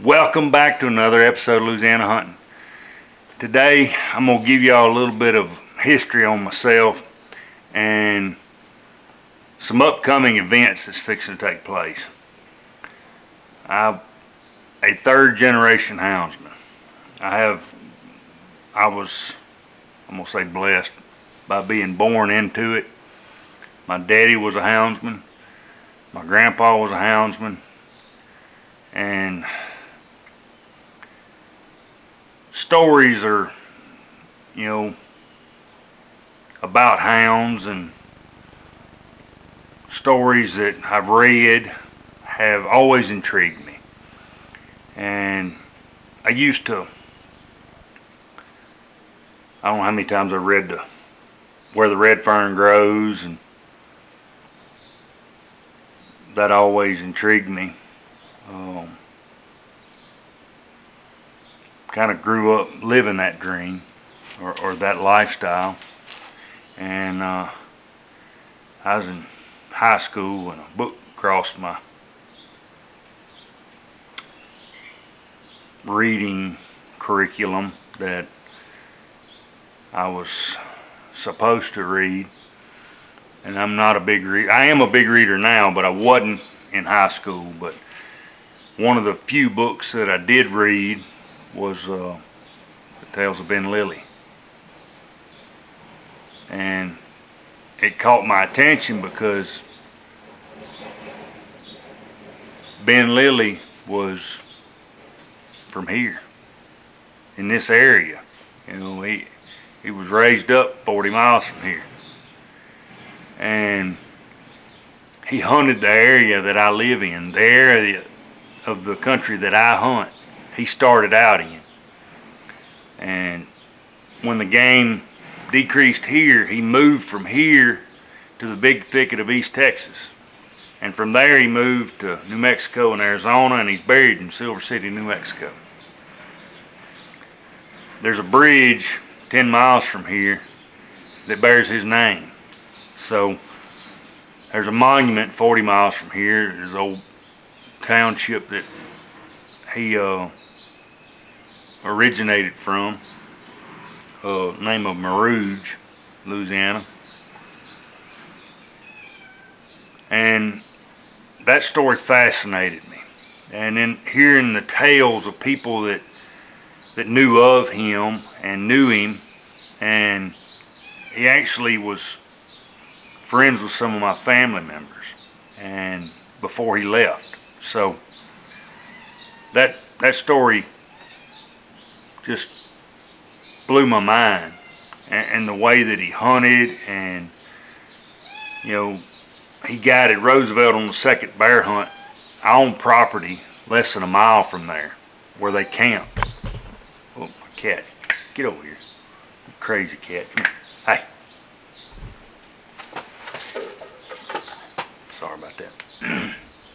Welcome back to another episode of Louisiana Hunting. Today I'm going to give y'all a little bit of history on myself and some upcoming events that's fixing to take place. I'm a third generation houndsman. I'm going to say blessed by being born into it. My daddy was a houndsman. My grandpa was a houndsman. And stories are, about hounds, and stories that I've read have always intrigued me. And I don't know how many times I've read Where the Red Fern Grows, and that always intrigued me. Kind of grew up living that dream or that lifestyle. And I was in high school and a book crossed my reading curriculum that I was supposed to read. And I'm not a big reader. I am a big reader now, but I wasn't in high school. But one of the few books that I did read was The Tales of Ben Lilly. And it caught my attention because Ben Lilly was from here, in this area. He was raised up 40 miles from here. And he hunted the area that I live in, the area of the country that I hunt. He started out in. And when the game decreased here, he moved from here to the big thicket of East Texas. And from there he moved to New Mexico and Arizona, and he's buried in Silver City, New Mexico. There's a bridge 10 miles from here that bears his name. So there's a monument 40 miles from here. There's an old township that he originated from, name of Rouge, Louisiana. And that story fascinated me. And then hearing the tales of people that knew of him and knew him, and he actually was friends with some of my family members and before he left. So that story just blew my mind, and the way that he hunted, and he guided Roosevelt on the second bear hunt. I own property less than a mile from there where they camped. Oh, my cat, get over here, you crazy cat. Come here. Hey, sorry about that.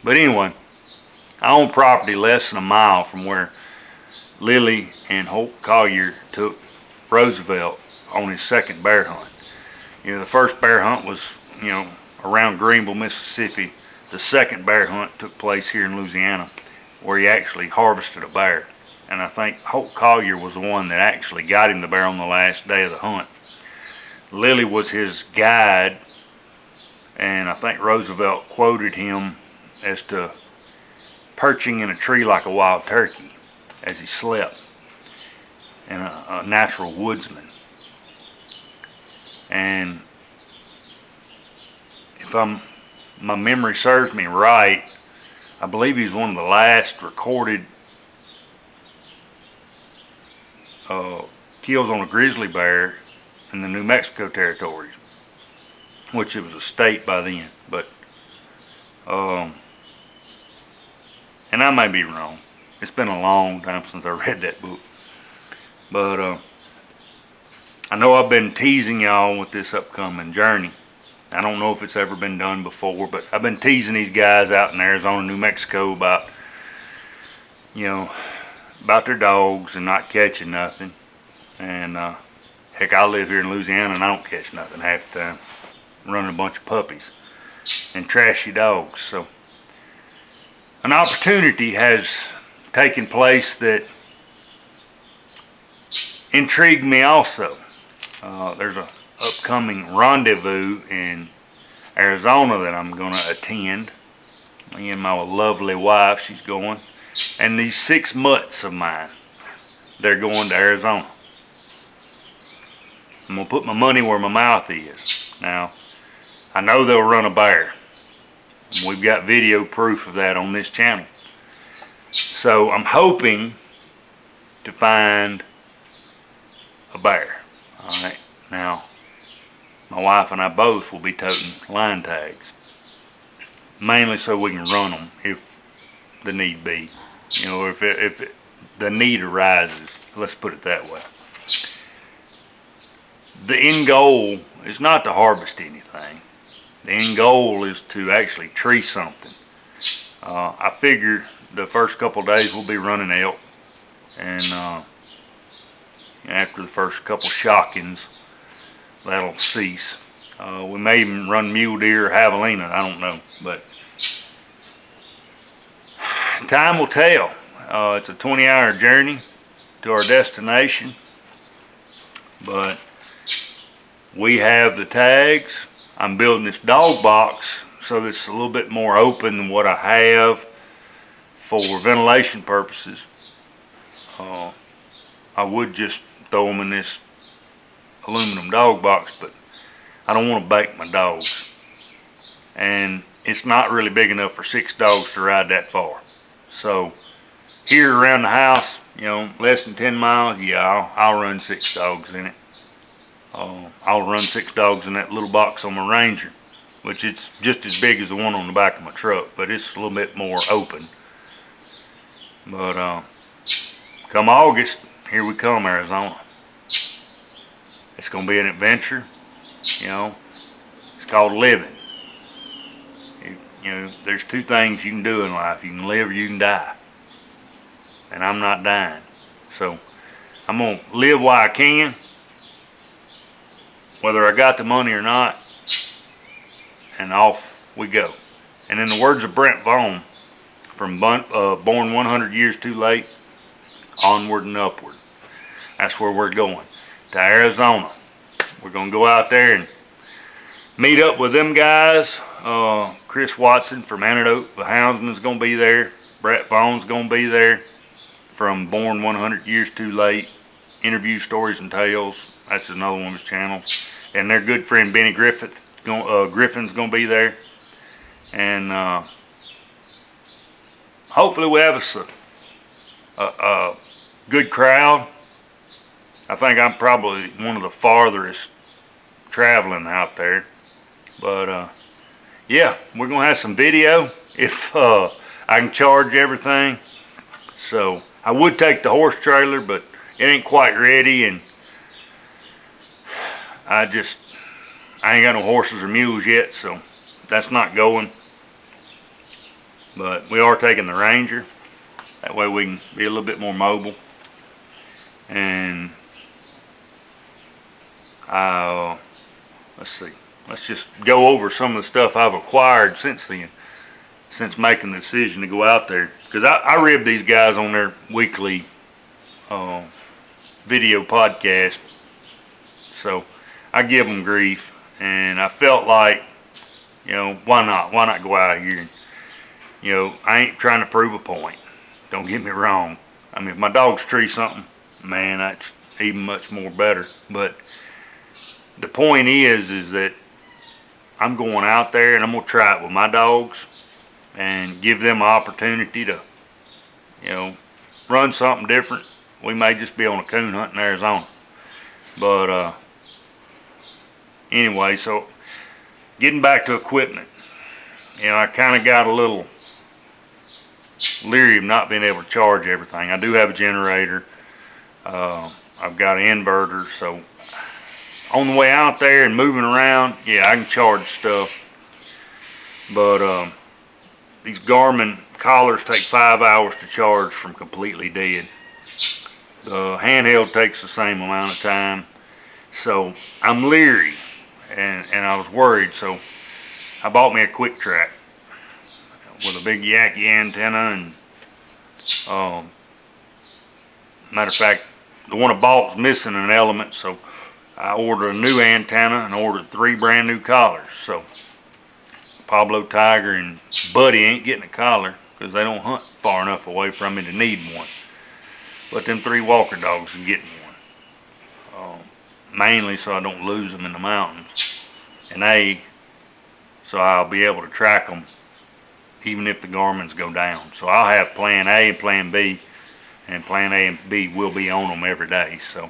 But anyway, I own property less than a mile from where Lilly and Holt Collier took Roosevelt on his second bear hunt. The first bear hunt was, around Greenville, Mississippi. The second bear hunt took place here in Louisiana, where he actually harvested a bear. And I think Holt Collier was the one that actually got him the bear on the last day of the hunt. Lilly was his guide, and I think Roosevelt quoted him as to perching in a tree like a wild turkey as he slept, and a natural woodsman. And if my memory serves me right, I believe he's one of the last recorded kills on a grizzly bear in the New Mexico territories, which it was a state by then. But and I may be wrong. It's been a long time since I read that book. But I know I've been teasing y'all with this upcoming journey. I don't know if it's ever been done before, but I've been teasing these guys out in Arizona, New Mexico about, about their dogs and not catching nothing. And heck, I live here in Louisiana and I don't catch nothing half the time. Running a bunch of puppies and trashy dogs. So an opportunity has taken place that intrigued me also. There's a upcoming rendezvous in Arizona that I'm going to attend. Me and my lovely wife, she's going. And these 6 mutts of mine, they're going to Arizona. I'm going to put my money where my mouth is. Now, I know they'll run a bear. We've got video proof of that on this channel. So I'm hoping to find a bear. Alright, now my wife and I both will be toting line tags. Mainly so we can run them if the need be. If the need arises. Let's put it that way. The end goal is not to harvest anything. The end goal is to actually tree something. I figure the first couple days we'll be running elk, and after the first couple shockings, that'll cease. We may even run mule deer or javelina, I don't know, but time will tell. It's a 20-hour journey to our destination, but we have the tags. I'm building this dog box so that it's a little bit more open than what I have for ventilation purposes. I would just throw them in this aluminum dog box, but I don't want to bake my dogs. And it's not really big enough for 6 dogs to ride that far. So here around the house, less than 10 miles, yeah, I'll run 6 dogs in it. I'll run 6 dogs in that little box on my Ranger, which it's just as big as the one on the back of my truck, but it's a little bit more open. But come August, here we come, Arizona. It's going to be an adventure. It's called living. There's 2 things you can do in life. You can live or you can die. And I'm not dying. So I'm going to live while I can, whether I got the money or not, and off we go. And in the words of Brent Vaughn, from Born 100 Years Too Late, onward and upward. That's where we're going, to Arizona. We're going to go out there and meet up with them guys. Chris Watson from Antidote, the Houndsman, is going to be there. Brett Vaughn's going to be there from Born 100 Years Too Late, Interview Stories and Tales. That's another one of his channels. And their good friend Benny Griffin's going to be there. And hopefully we have us a good crowd. I think I'm probably one of the farthest traveling out there. But yeah, we're going to have some video if I can charge everything. So I would take the horse trailer, but it ain't quite ready, and I ain't got no horses or mules yet, so that's not going. But we are taking the Ranger. That way we can be a little bit more mobile. And let's see. Let's just go over some of the stuff I've acquired since then, since making the decision to go out there. Because I rib these guys on their weekly video podcast. So I give them grief. And I felt like, why not? Why not go out here? And, I ain't trying to prove a point. Don't get me wrong. I mean, if my dogs tree something, man, that's even much more better. But the point is that I'm going out there and I'm going to try it with my dogs and give them an opportunity to, run something different. We may just be on a coon hunt in Arizona. But anyway, so getting back to equipment, I kind of got a little leery of not being able to charge everything. I do have a generator. I've got an inverter, so on the way out there and moving around, yeah, I can charge stuff. But these Garmin collars take 5 hours to charge from completely dead. The handheld takes the same amount of time. So I'm leery, and I was worried. So I bought me a quick track with a big Yaki antenna, and matter of fact, the one I bought was missing an element, so I ordered a new antenna and ordered 3 brand new collars. So Pablo Tiger and Buddy ain't getting a collar because they don't hunt far enough away from me to need one. But them 3 walker dogs are getting one. Mainly so I don't lose them in the mountains. And so I'll be able to track them even if the Garmin's go down. So I'll have plan A and plan B, and plan A and B will be on them every day. So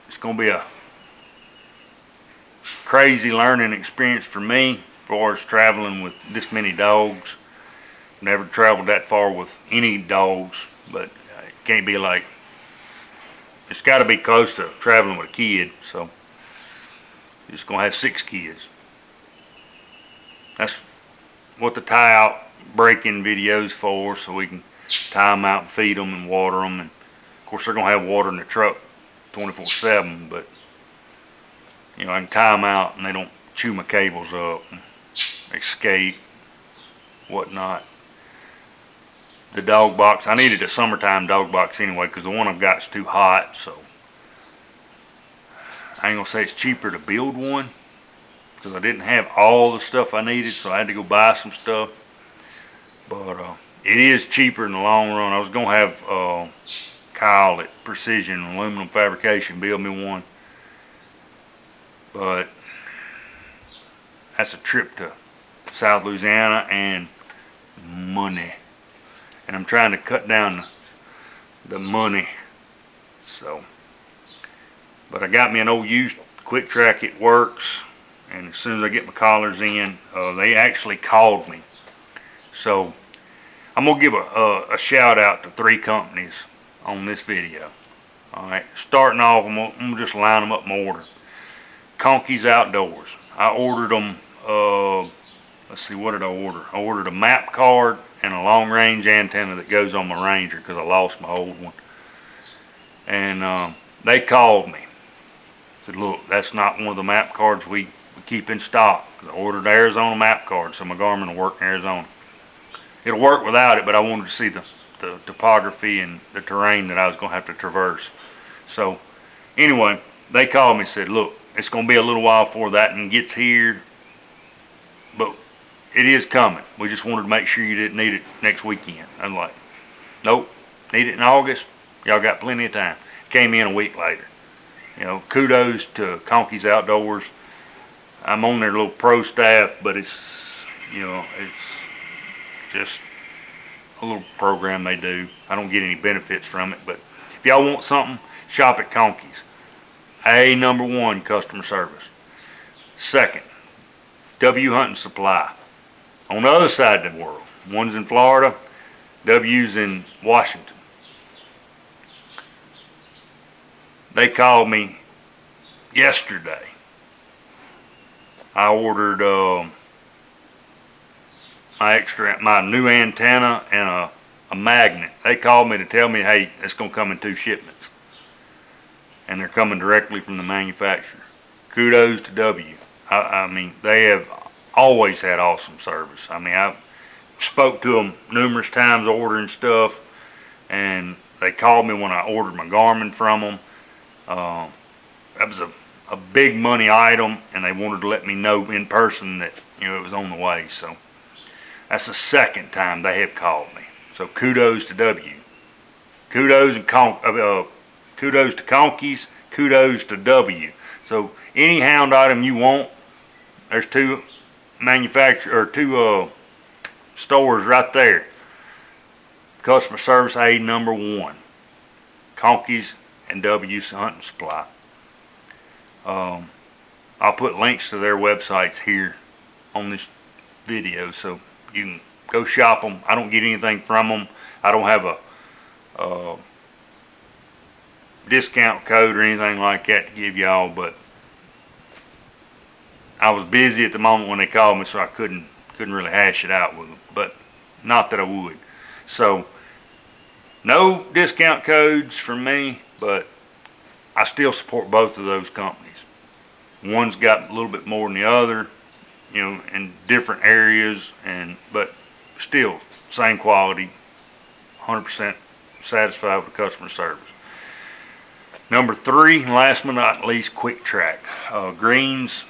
it's going to be a crazy learning experience for me as far as traveling with this many dogs. Never traveled that far with any dogs, but it can't be like, it's got to be close to traveling with a kid. So just going to have 6 kids. That's what the tie out break-in videos for, so we can tie them out and feed them and water them. And of course they're going to have water in the truck 24/7, but I can tie them out and they don't chew my cables up and escape, whatnot. The dog box, I needed a summertime dog box anyway because the one I've got is too hot. So I ain't gonna say it's cheaper to build one because I didn't have all the stuff I needed, so I had to go buy some stuff. But it is cheaper in the long run. I was gonna have Kyle at Precision Aluminum Fabrication build me one, but that's a trip to South Louisiana and money. And I'm trying to cut down the money. So, but I got me an old used quick track. It works. And as soon as I get my collars in, they actually called me. So I'm gonna give a shout out to 3 companies on this video. All right, starting off, I'm gonna just line them up in order. Conkey's Outdoors. I ordered them. Let's see, what did I order? I ordered a map card and a long range antenna that goes on my Ranger because I lost my old one. And they called me. Said, look, that's not one of the map cards we keep in stock. I ordered the Arizona map card, so my Garmin will work in Arizona. It'll work without it, but I wanted to see the topography and the terrain that I was going to have to traverse. So anyway, they called me and said, look, it's going to be a little while before that one gets here, but it is coming. We just wanted to make sure you didn't need it next weekend. I'm like, nope, need it in August. Y'all got plenty of time. Came in a week later. Kudos to Conkey's Outdoors. I'm on their little pro staff, but it's just a little program they do. I don't get any benefits from it, but if y'all want something, shop at Conkey's. Number 1, customer service. Second, W Hunting Supply. On the other side of the world. One's in Florida, W's in Washington. They called me yesterday. I ordered my new antenna and a magnet. They called me to tell me, hey, it's going to come in 2 shipments. And they're coming directly from the manufacturer. Kudos to W. I mean, they have always had awesome service. I mean, I spoke to them numerous times ordering stuff, and they called me when I ordered my Garmin from them. That was a big money item, and they wanted to let me know in person that it was on the way. So that's the second time they have called me. So kudos to W. Kudos to Conkey's. Kudos to W. So any hound item you want, there's 2 stores right there. Customer service number 1. Conkey's and W's Hunting Supply. I'll put links to their websites here on this video so you can go shop them. I don't get anything from them. I don't have a discount code or anything like that to give y'all, but I was busy at the moment when they called me, so I couldn't really hash it out with them, but not that I would. So no discount codes from me, but I still support both of those companies. One's got a little bit more than the other, you know, in different areas, but still same quality, 100% satisfied with the customer service. Number 3, last but not least, Quick Track. Greens,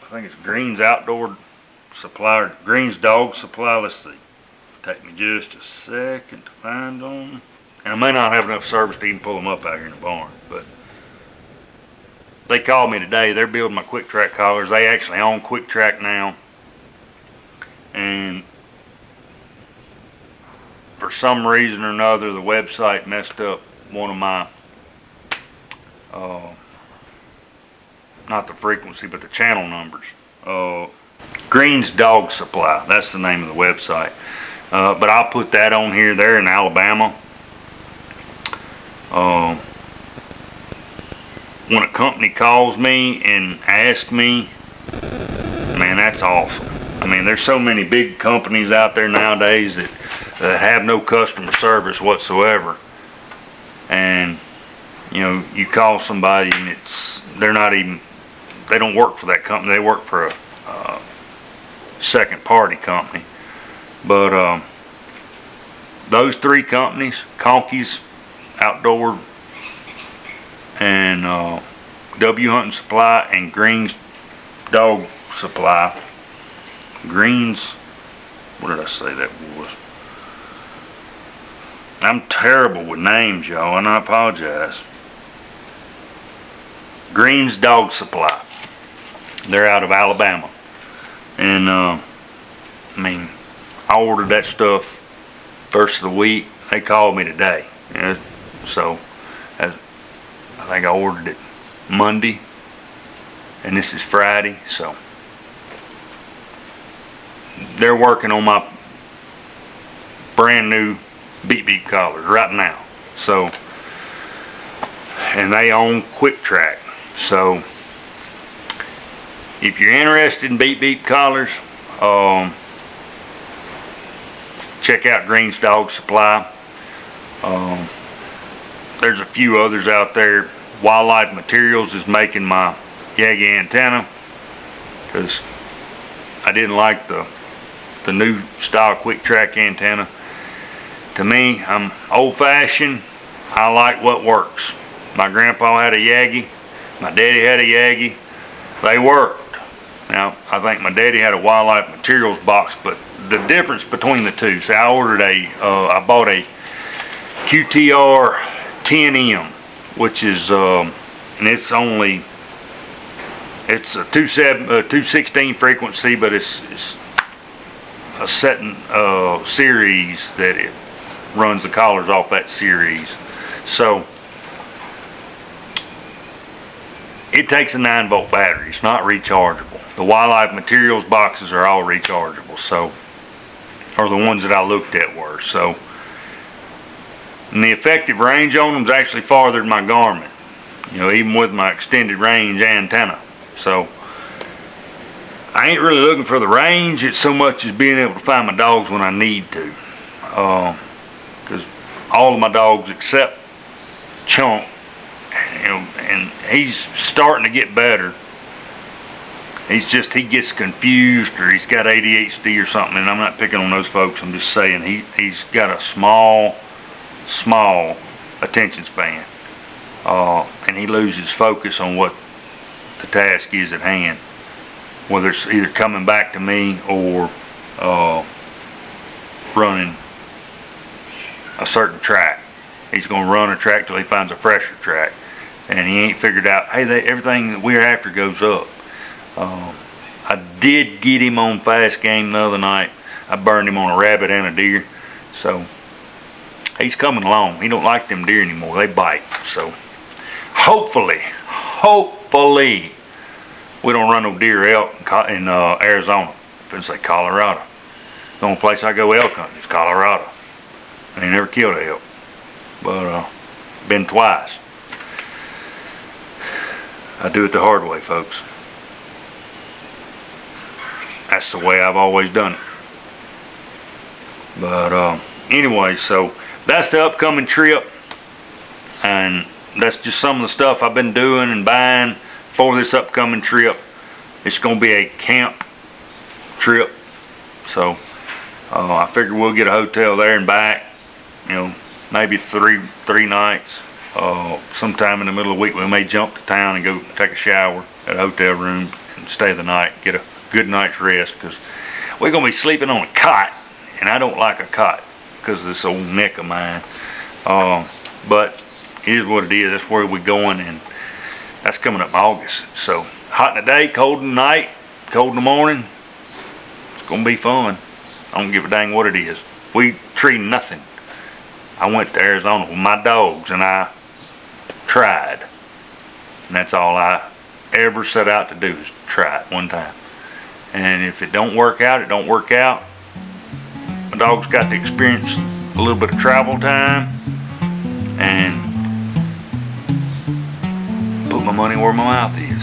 I think it's Greens Outdoor Supply, or Greens Dog Supply. Let's see. Take me just a second to find them. And I may not have enough service to even pull them up out here in the barn, but they called me today. They're building my Quick Track collars. They actually own Quick Track now. And for some reason or another, the website messed up one of my, not the frequency, but the channel numbers. Greens Dog Supply, that's the name of the website. But I'll put that on here. They're in Alabama. When a company calls me and asks me, man, that's awesome. I mean, there's so many big companies out there nowadays that have no customer service whatsoever. And, you know, you call somebody and they don't work for that company. They work for a second party company. But those 3 companies, Conkey's Outdoor and W Hunting Supply and Greens Dog Supply. Greens, what did I say that was? I'm terrible with names, y'all, and I apologize. Greens Dog Supply. They're out of Alabama. And I mean, I ordered that stuff first of the week. They called me today. Yeah, so I think I ordered it Monday, and this is Friday, so they're working on my brand new Beep Beep collars right now. So, and they own Quick Track. So if you're interested in Beep Beep collars, check out Greens Dog Supply. There's a few others out there. Wildlife Materials is making my Yagi antenna because I didn't like the new style Quick Track antenna. To me, I'm old-fashioned. I like what works. My grandpa had a Yagi. My daddy had a Yagi. They worked. Now, I think my daddy had a Wildlife Materials box, but the difference between the two, see, I bought a QTR 10M, which is, and it's a 216 frequency, but it's a setting series that it runs the collars off that series. So it takes a 9-volt battery. It's not rechargeable. The Wildlife Materials boxes are all rechargeable, so, or the ones that I looked at were. So, and the effective range on them is actually farther than my Garmin, you know, even with my extended range antenna. So I ain't really looking for the range. It's so much as being able to find my dogs when I need to, because all of my dogs except Chunk, you know, and he's starting to get better. He gets confused, or he's got ADHD or something, and I'm not picking on those folks. I'm just saying he's got a small attention span, and he loses focus on what the task is at hand, whether it's either coming back to me or running a certain track. He's going to run a track till he finds a fresher track, and he ain't figured out, hey, everything that we're after goes up. I did get him on fast game the other night. I burned him on a rabbit and a deer, so he's coming along. He don't like them deer anymore. They bite. So hopefully, we don't run no deer out in Arizona. If it's like Colorado. The only place I go elk hunting is Colorado. I ain't never killed an elk. But been twice. I do it the hard way, folks. That's the way I've always done it. But anyway, so that's the upcoming trip, and that's just some of the stuff I've been doing and buying for this upcoming trip. It's gonna be a camp trip, so I figure we'll get a hotel there and back. You know, maybe three nights. Sometime in the middle of the week we may jump to town and go take a shower at a hotel room and stay the night, get a good night's rest, because we're gonna be sleeping on a cot, and I don't like a cot because of this old neck of mine. But it is what it is. That's where we're going, and that's coming up in August. So hot in the day, cold in the night, cold in the morning. It's gonna be fun. I don't give a dang what it is. We tree nothing. I went to Arizona with my dogs and I tried, and that's all I ever set out to do, is try it one time. And if it don't work out, it don't work out. My dog's got to experience a little bit of travel time and put my money where my mouth is.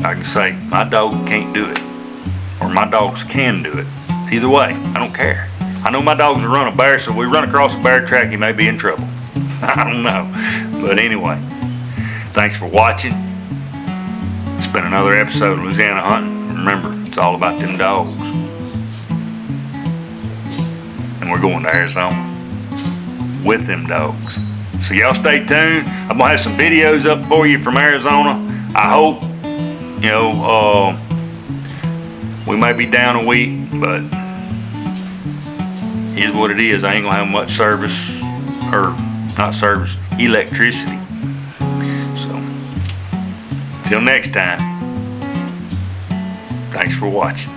I can say my dog can't do it, or my dogs can do it. Either way, I don't care. I know my dogs will run a bear, so if we run across a bear track, he may be in trouble. I don't know. But anyway, thanks for watching. It's been another episode of Louisiana Hunting. Remember, it's all about them dogs. And we're going to Arizona with them dogs. So y'all stay tuned. I'm going to have some videos up for you from Arizona. I hope, you know, we may be down a week, but it is what it is. I ain't going to have much service, or not service, electricity. So, till next time, thanks for watching.